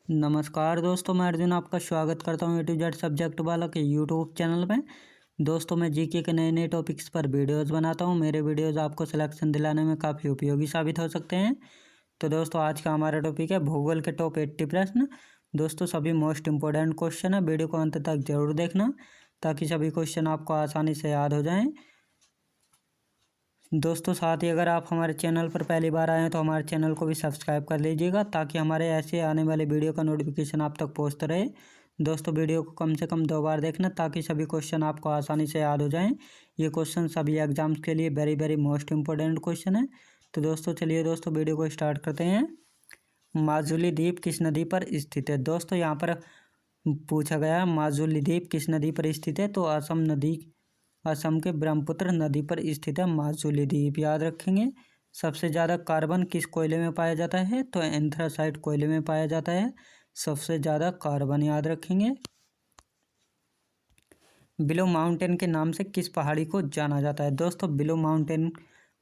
नमस्कार दोस्तों, मैं अर्जुन आपका स्वागत करता हूँ A to Z सब्जेक्ट वाला के यूट्यूब चैनल में। दोस्तों, मैं जीके के नए नए टॉपिक्स पर वीडियोस बनाता हूँ। मेरे वीडियोस आपको सिलेक्शन दिलाने में काफ़ी उपयोगी साबित हो सकते हैं। तो दोस्तों, आज का हमारा टॉपिक है भूगोल के टॉप 80 प्रश्न। दोस्तों, सभी मोस्ट इंपॉर्टेंट क्वेश्चन है, वीडियो को अंत तक जरूर देखना ताकि सभी क्वेश्चन आपको आसानी से याद हो जाएँ। दोस्तों, साथ ही अगर आप हमारे चैनल पर पहली बार आए हैं तो हमारे चैनल को भी सब्सक्राइब कर लीजिएगा ताकि हमारे ऐसे आने वाले वीडियो का नोटिफिकेशन आप तक पहुंचता रहे। दोस्तों, वीडियो को कम से कम 2 बार देखना ताकि सभी क्वेश्चन आपको आसानी से याद हो जाएं। ये क्वेश्चन सभी एग्जाम्स के लिए very very most important question है। तो दोस्तों, चलिए दोस्तों वीडियो को स्टार्ट करते हैं। माजुली द्वीप किस नदी पर स्थित है? दोस्तों, यहाँ पर पूछा गया माजुली द्वीप किस नदी पर स्थित है, तो असम के ब्रह्मपुत्र नदी पर स्थित है माजुली द्वीप, याद रखेंगे। सबसे ज़्यादा कार्बन किस कोयले में पाया जाता है, तो एंथ्रासाइट कोयले में पाया जाता है सबसे ज़्यादा कार्बन, याद रखेंगे। बिलो माउंटेन के नाम से किस पहाड़ी को जाना जाता है? दोस्तों, बिलो माउंटेन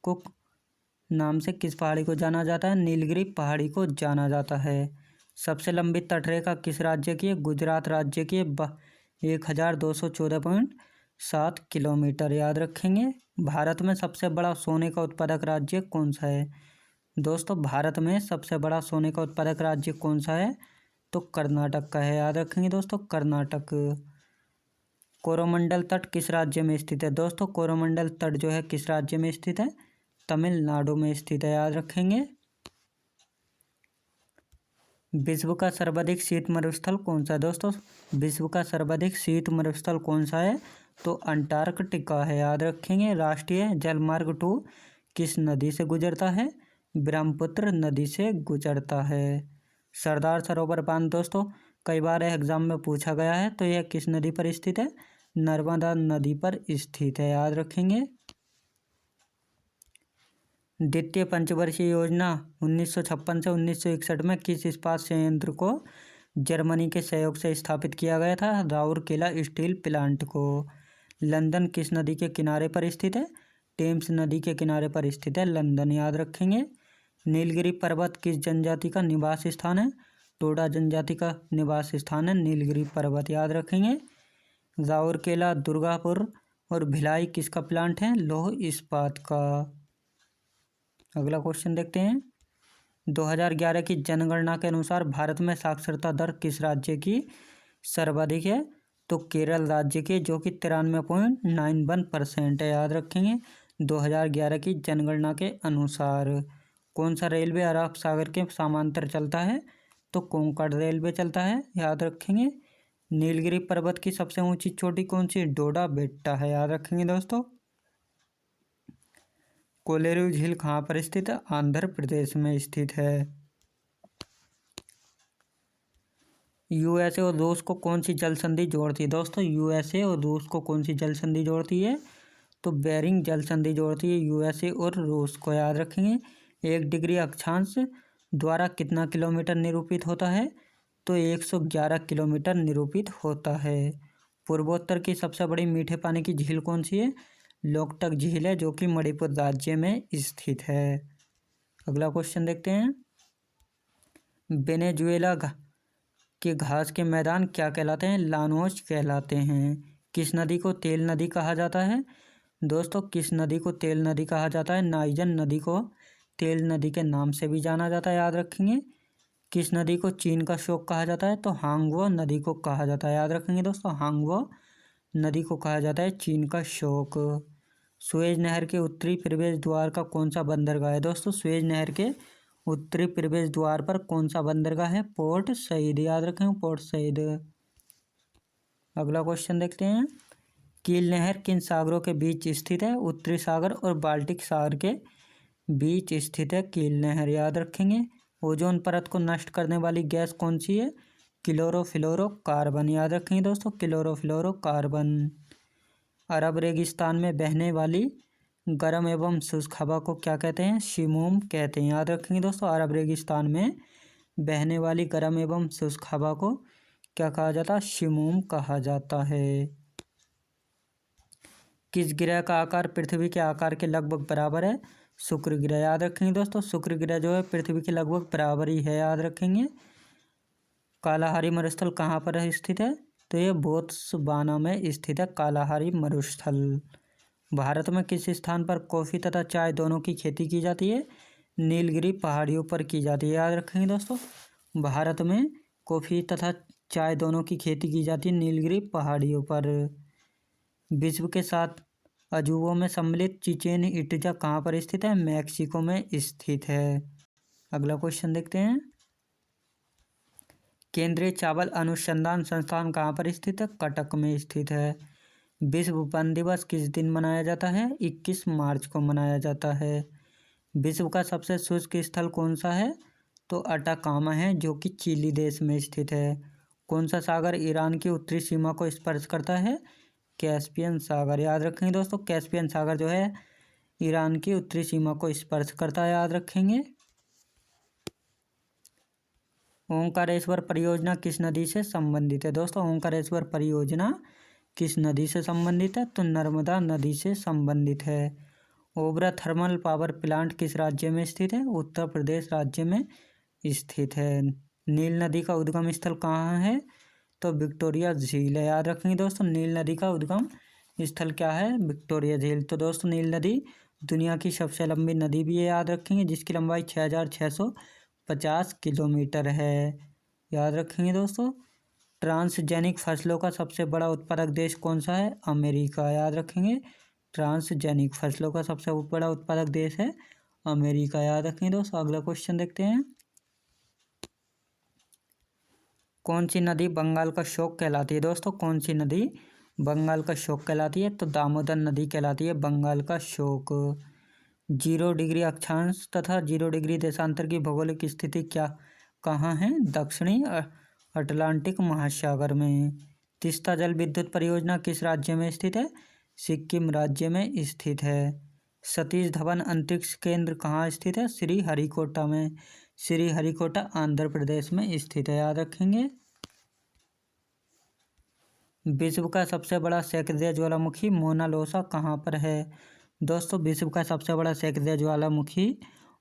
को नाम से किस पहाड़ी को जाना जाता है? नीलगिरी पहाड़ी को जाना जाता है। सबसे लंबी तटरेखा किस राज्य की है? गुजरात राज्य की 1214.7 किलोमीटर, याद रखेंगे। भारत में सबसे बड़ा सोने का उत्पादक राज्य कौन सा है? दोस्तों, भारत में सबसे बड़ा सोने का उत्पादक राज्य कौन सा है, तो कर्नाटक का है, याद रखेंगे दोस्तों, कर्नाटक। कोरोमंडल तट किस राज्य में स्थित है? दोस्तों, कोरोमंडल तट जो है किस राज्य में स्थित है? तमिलनाडु में स्थित है, याद रखेंगे। विश्व का सर्वाधिक शीत मरुस्थल कौन सा है? दोस्तों, विश्व का सर्वाधिक शीत मरुस्थल कौन सा है, तो अंटार्कटिका है, याद रखेंगे। राष्ट्रीय जलमार्ग 2 किस नदी से गुजरता है? ब्रह्मपुत्र नदी से गुजरता है। सरदार सरोवर बांध दोस्तों कई बार एग्जाम में पूछा गया है, तो यह किस नदी पर स्थित है? नर्मदा नदी पर स्थित है, याद रखेंगे। द्वितीय पंचवर्षीय योजना 1956 से 1961 में किस इस्पात संयंत्र को जर्मनी के सहयोग से स्थापित किया गया था? राउरकेला स्टील प्लांट को। लंदन किस नदी के किनारे पर स्थित है? टेम्स नदी के किनारे पर स्थित है लंदन, याद रखेंगे। नीलगिरी पर्वत किस जनजाति का निवास स्थान है? टोडा जनजाति का निवास स्थान है नीलगिरी पर्वत, याद रखेंगे। राउरकेला, दुर्गापुर और भिलाई किसका प्लांट है? लौह इस्पात का। अगला क्वेश्चन देखते हैं। 2011 की जनगणना के अनुसार भारत में साक्षरता दर किस राज्य की सर्वाधिक है? तो केरल राज्य की, जो कि 93.91% है, याद रखेंगे। 2011 की जनगणना के अनुसार कौन सा रेलवे अरब सागर के समांतर चलता है? तो कोंकण रेलवे चलता है, याद रखेंगे। नीलगिरी पर्वत की सबसे ऊंची चोटी कौन सी? डोडा बेट्टा है, याद रखेंगे दोस्तों। कोलेरू झील कहाँ पर स्थित है? आंध्र प्रदेश में स्थित है। यूएसए और रूस को कौन सी जल संधि जोड़ती है? दोस्तों, यूएसए और रूस को कौन सी जल संधि जोड़ती है? तो बेरिंग जल संधि जोड़ती है यूएसए और रूस को, याद रखेंगे। 1 डिग्री अक्षांश द्वारा कितना किलोमीटर निरूपित होता है? तो 111 किलोमीटर निरूपित होता है। पूर्वोत्तर की सबसे बड़ी मीठे पानी की झील कौन सी है? लोकटक झील है, जो कि मणिपुर राज्य में स्थित है। अगला क्वेश्चन देखते हैं। वेनेजुएला के घास के मैदान क्या कहलाते हैं? लानोस कहलाते हैं। किस नदी को तेल नदी कहा जाता है? दोस्तों, किस नदी को तेल नदी कहा जाता है? नाइजर नदी को तेल नदी के नाम से भी जाना जाता है, याद रखेंगे। किस नदी को चीन का शोक कहा जाता है? तो हांगवो नदी को कहा जाता है, याद रखेंगे दोस्तों। हांगवो नदी को कहा जाता है चीन का शोक। सुएज नहर के उत्तरी प्रवेश द्वार का कौन सा बंदरगाह है? दोस्तों, सुएज नहर के उत्तरी प्रवेश द्वार पर कौन सा बंदरगाह है? पोर्ट सईद, याद रखें, पोर्ट सईद। अगला क्वेश्चन देखते हैं। कील नहर किन सागरों के बीच स्थित है? उत्तरी सागर और बाल्टिक सागर के बीच स्थित है कील नहर, याद रखेंगे। ओजोन परत को नष्ट करने वाली गैस कौन सी है? क्लोरोफ्लोरोकार्बन, याद रखेंगे दोस्तों, क्लोरोफ्लोरोकार्बन। अरब रेगिस्तान में बहने वाली गर्म एवं शुष्क हवा को क्या कहते हैं? शिमूम कहते हैं, याद रखेंगे दोस्तों। अरब रेगिस्तान में बहने वाली गर्म एवं शुष्क हवा को क्या कहा जाता है? शिमूम कहा जाता है। किस ग्रह का आकार पृथ्वी के आकार के लगभग बराबर है? शुक्र ग्रह, याद रखेंगे दोस्तों। शुक्र ग्रह जो है पृथ्वी के लगभग बराबर ही है, याद रखेंगे। कालाहारी मरुस्थल कहाँ पर स्थित है? तो ये बोत्सवाना में स्थित है कालाहारी मरुस्थल। भारत में किस स्थान पर कॉफ़ी तथा चाय दोनों की खेती की जाती है? नीलगिरी पहाड़ियों पर की जाती है। याद रखेंगे दोस्तों, भारत में कॉफ़ी तथा चाय दोनों की खेती की जाती है नीलगिरी पहाड़ियों पर। विश्व के 7 अजूबों में सम्मिलित चिचेन इट्जा कहाँ पर स्थित है? मैक्सिको में स्थित है। अगला क्वेश्चन देखते हैं। केंद्रीय चावल अनुसंधान संस्थान कहाँ पर स्थित है? कटक में स्थित है। विश्व वन दिवस किस दिन मनाया जाता है? 21 मार्च को मनाया जाता है। विश्व का सबसे शुष्क स्थल कौन सा है? तो अटाकामा है, जो कि चिली देश में स्थित है। कौन सा सागर ईरान की उत्तरी सीमा को स्पर्श करता है? कैस्पियन सागर। याद रखेंगे दोस्तों, कैस्पियन सागर जो है ईरान की उत्तरी सीमा को स्पर्श करता है। याद रखेंगे। ओंकारेश्वर परियोजना किस नदी से संबंधित है? दोस्तों, ओंकारेश्वर परियोजना किस नदी से संबंधित है? तो नर्मदा नदी से संबंधित है। ओबरा थर्मल पावर प्लांट किस राज्य में स्थित है? उत्तर प्रदेश राज्य में स्थित है। नील नदी का उद्गम स्थल कहाँ है? तो विक्टोरिया झील है। याद रखेंगे दोस्तों, नील नदी का उद्गम स्थल क्या है? विक्टोरिया झील। तो दोस्तों, नील नदी दुनिया की सबसे लंबी नदी भी है। याद रखेंगे, जिसकी लंबाई 6650 किलोमीटर है। याद रखेंगे दोस्तों। ट्रांसजेनिक फसलों का सबसे बड़ा उत्पादक देश कौन सा है? अमेरिका। याद रखेंगे, ट्रांसजेनिक फसलों का सबसे बड़ा उत्पादक देश है अमेरिका। याद रखेंगे दोस्तों। अगला क्वेश्चन देखते हैं। कौन सी नदी बंगाल का शोक कहलाती है? दोस्तों, कौन सी नदी बंगाल का शोक कहलाती है? तो दामोदर नदी कहलाती है बंगाल का शोक। 0 डिग्री अक्षांश तथा 0 डिग्री देशांतर की भौगोलिक स्थिति क्या कहाँ है? दक्षिणी अटलांटिक महासागर में। तीस्ता जल विद्युत परियोजना किस राज्य में स्थित है? सिक्किम राज्य में स्थित है। सतीश धवन अंतरिक्ष केंद्र कहाँ स्थित है? श्रीहरिकोटा में। श्रीहरिकोटा आंध्र प्रदेश में स्थित है। याद रखेंगे। विश्व का सबसे बड़ा सक्रिय ज्वालामुखी मोना लोसा कहाँ पर है? दोस्तों, विश्व का सबसे बड़ा सक्रिय ज्वालामुखी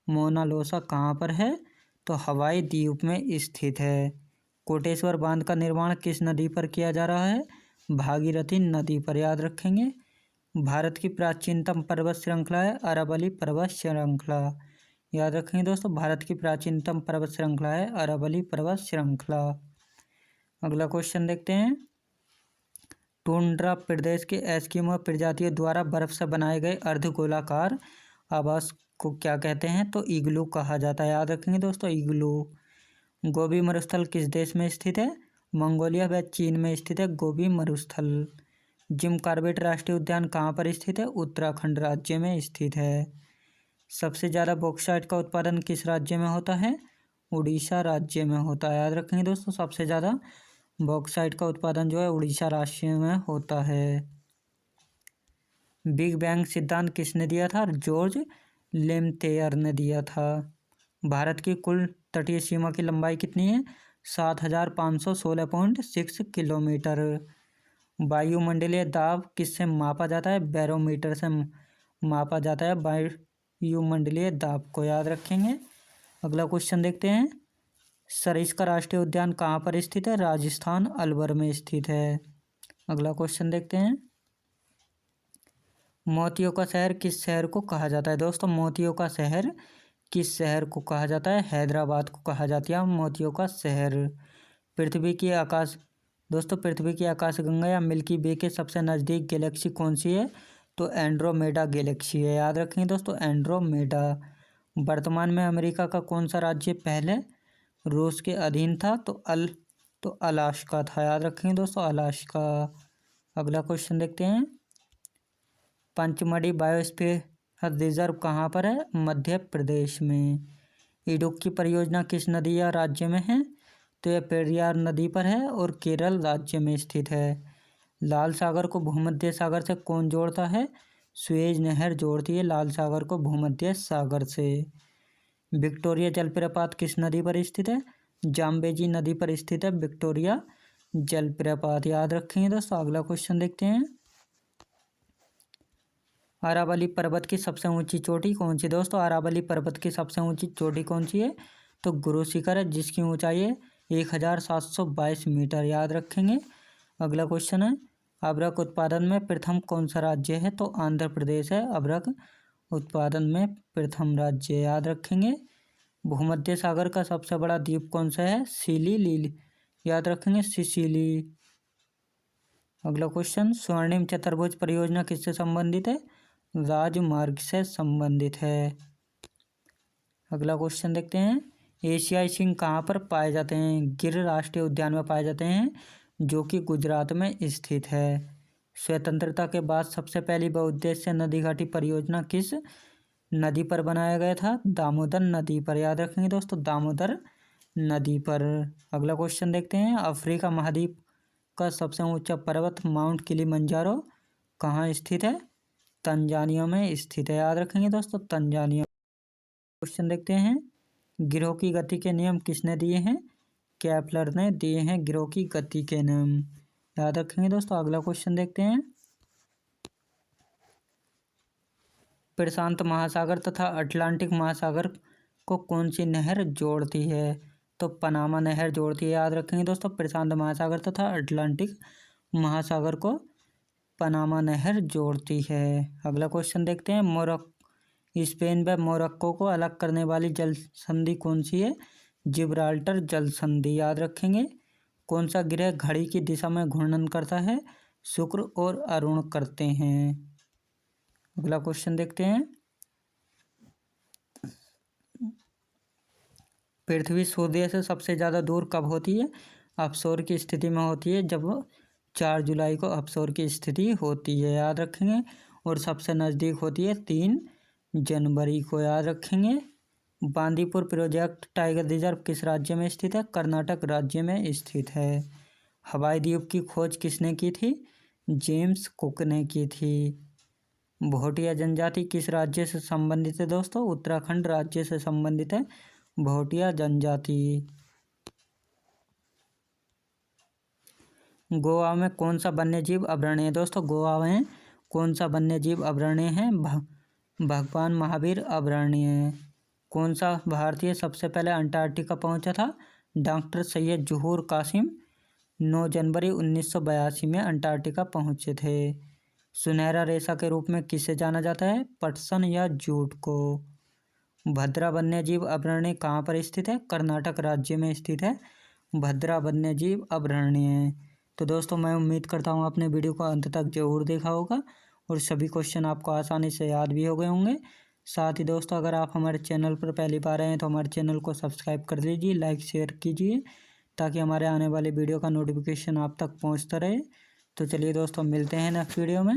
मोना लोसा कहाँ पर है? तो हवाई द्वीप में स्थित है। कोटेश्वर बांध का निर्माण किस नदी पर किया जा रहा है? भागीरथी नदी पर। याद रखेंगे। भारत की प्राचीनतम पर्वत श्रृंखला है अरावली पर्वत श्रृंखला। याद रखेंगे दोस्तों, भारत की प्राचीनतम पर्वत श्रृंखला है अरावली पर्वत श्रृंखला। अगला क्वेश्चन देखते हैं। टुंड्रा प्रदेश के एस्किमो प्रजातियों द्वारा बर्फ से बनाए गए अर्धगोलाकार आवास को क्या कहते हैं? तो इग्लू कहा जाता है। याद रखेंगे दोस्तों, इग्लू। गोबी मरुस्थल किस देश में स्थित है? मंगोलिया व चीन में स्थित है गोबी मरुस्थल। जिम कॉर्बेट राष्ट्रीय उद्यान कहाँ पर स्थित है? उत्तराखंड राज्य में स्थित है। सबसे ज़्यादा बॉक्साइट का उत्पादन किस राज्य में होता है? उड़ीसा राज्य में होता है। याद रखेंगे दोस्तों, सबसे ज़्यादा बॉक्साइट का उत्पादन जो है उड़ीसा राज्य में होता है। बिग बैंग सिद्धांत किसने दिया था? जॉर्ज लेमतेयर ने दिया था। भारत की कुल तटीय सीमा की लंबाई कितनी है? 7516.6 किलोमीटर। वायुमंडलीय दाब किससे मापा जाता है? बैरोमीटर से मापा जाता है वायुमंडलीय दाब को। याद रखेंगे। अगला क्वेश्चन देखते हैं। सरिस्का राष्ट्रीय उद्यान कहाँ पर स्थित है? राजस्थान अलवर में स्थित है। अगला क्वेश्चन देखते हैं। मोतियों का शहर किस शहर को कहा जाता है? दोस्तों, मोतियों का शहर किस शहर को कहा जाता है? हैदराबाद को कहा जाता है मोतियों का शहर। पृथ्वी की आकाश दोस्तों, पृथ्वी की आकाशगंगा या मिल्की वे के सबसे नज़दीक गैलेक्सी कौन सी है? तो एंड्रोमेडा गैलेक्सी है। याद रखेंगे दोस्तों, एंड्रोमेडा। वर्तमान में अमेरिका का कौन सा राज्य पहले रूस के अधीन था? तो अलास्का था। याद रखेंगे दोस्तों, अलास्का। अगला क्वेश्चन देखते हैं। पंचमढ़ी बायोस्फीयर रिजर्व कहाँ पर है? मध्य प्रदेश में। इडुक्की परियोजना किस नदी या राज्य में है? तो यह पेरियार नदी पर है और केरल राज्य में स्थित है। लाल सागर को भूमध्य सागर से कौन जोड़ता है? सुएज नहर जोड़ती है लाल सागर को भूमध्य सागर से। विक्टोरिया जलप्रपात किस नदी पर स्थित है? जाम्बेजी नदी पर स्थित है विक्टोरिया जलप्रपात। याद रखेंगे दोस्तों। अगला क्वेश्चन देखते हैं। अरावली पर्वत की सबसे ऊंची चोटी कौन सी? दोस्तों, अरावली पर्वत की सबसे ऊंची चोटी कौन सी है? तो गुरु शिखर है, जिसकी ऊंचाई है 1722 मीटर, याद रखेंगे। अगला क्वेश्चन है, अबरक उत्पादन में प्रथम कौन सा राज्य है? तो आंध्र प्रदेश है अबरक उत्पादन में प्रथम राज्य, याद रखेंगे। भूमध्य सागर का सबसे बड़ा द्वीप कौन सा है? सिसिली, याद रखेंगे, सिसिली। अगला क्वेश्चन, स्वर्णिम चतुर्भुज परियोजना किससे संबंधित है? राजमार्ग से संबंधित है। अगला क्वेश्चन देखते हैं, एशियाई सिंह कहाँ पर पाए जाते हैं? गिर राष्ट्रीय उद्यान में पाए जाते हैं, जो कि गुजरात में स्थित है। स्वतंत्रता के बाद सबसे पहली बहुउद्देश्य नदी घाटी परियोजना किस नदी पर बनाया गया था? दामोदर नदी पर, याद रखेंगे दोस्तों, दामोदर नदी पर। अगला क्वेश्चन देखते हैं, अफ्रीका महाद्वीप का सबसे ऊंचा पर्वत माउंट किलिमंजारो कहाँ स्थित है? तंजानिया में स्थित है, याद रखेंगे दोस्तों, तंजानिया। क्वेश्चन देखते हैं, गिरोह की गति के नियम किसने दिए हैं? केपलर ने दिए हैं गिरोह की गति के नियम, याद रखेंगे दोस्तों। अगला क्वेश्चन देखते हैं, प्रशांत महासागर तथा अटलांटिक महासागर को कौन सी नहर जोड़ती है? तो पनामा नहर जोड़ती है, याद रखेंगे दोस्तों। प्रशांत महासागर तथा अटलांटिक महासागर को पनामा नहर जोड़ती है। अगला क्वेश्चन देखते हैं, स्पेन व मोरक्को को अलग करने वाली जल संधि कौन सी है? जिब्राल्टर जल संधि, याद रखेंगे। कौन सा ग्रह घड़ी की दिशा में घूर्णन करता है? शुक्र और अरुण करते हैं। अगला क्वेश्चन देखते हैं, पृथ्वी सूर्य से सबसे ज़्यादा दूर कब होती है? अपसौर की स्थिति में होती है, जब 4 जुलाई को अपसौर की स्थिति होती है, याद रखेंगे। और सबसे नज़दीक होती है 3 जनवरी को, याद रखेंगे। बांदीपुर प्रोजेक्ट टाइगर रिजर्व किस राज्य में स्थित है? कर्नाटक राज्य में स्थित है। हवाई द्वीप की खोज किसने की थी? जेम्स कुक ने की थी। भोटिया जनजाति किस राज्य से संबंधित है दोस्तों? उत्तराखंड राज्य से संबंधित है भोटिया जनजाति। गोवा में कौन सा वन्यजीव अभयारण्य है दोस्तों? गोवा में कौन सा वन्यजीव अभयारण्य है? भगवान महावीर अभयारण्य। कौन सा भारतीय सबसे पहले अंटार्कटिका पहुंचा था? डॉक्टर सैयद जहूर कासिम 9 जनवरी 1982 में अंटार्कटिका पहुंचे थे। सुनहरा रेशा के रूप में किसे जाना जाता है? पटसन या जूट को। भद्रा वन्यजीव अभयारण्य कहाँ पर स्थित है? कर्नाटक राज्य में स्थित है भद्रा वन्यजीव अभयारण्य। तो दोस्तों, मैं उम्मीद करता हूँ आपने वीडियो को अंत तक जरूर देखा होगा और सभी क्वेश्चन आपको आसानी से याद भी हो गए होंगे। साथ ही दोस्तों, अगर आप हमारे चैनल पर पहली बार आए हैं तो हमारे चैनल को सब्सक्राइब कर लीजिए, लाइक शेयर कीजिए, ताकि हमारे आने वाले वीडियो का नोटिफिकेशन आप तक पहुँचता रहे। तो चलिए दोस्तों, मिलते हैं नेक्स्ट वीडियो में।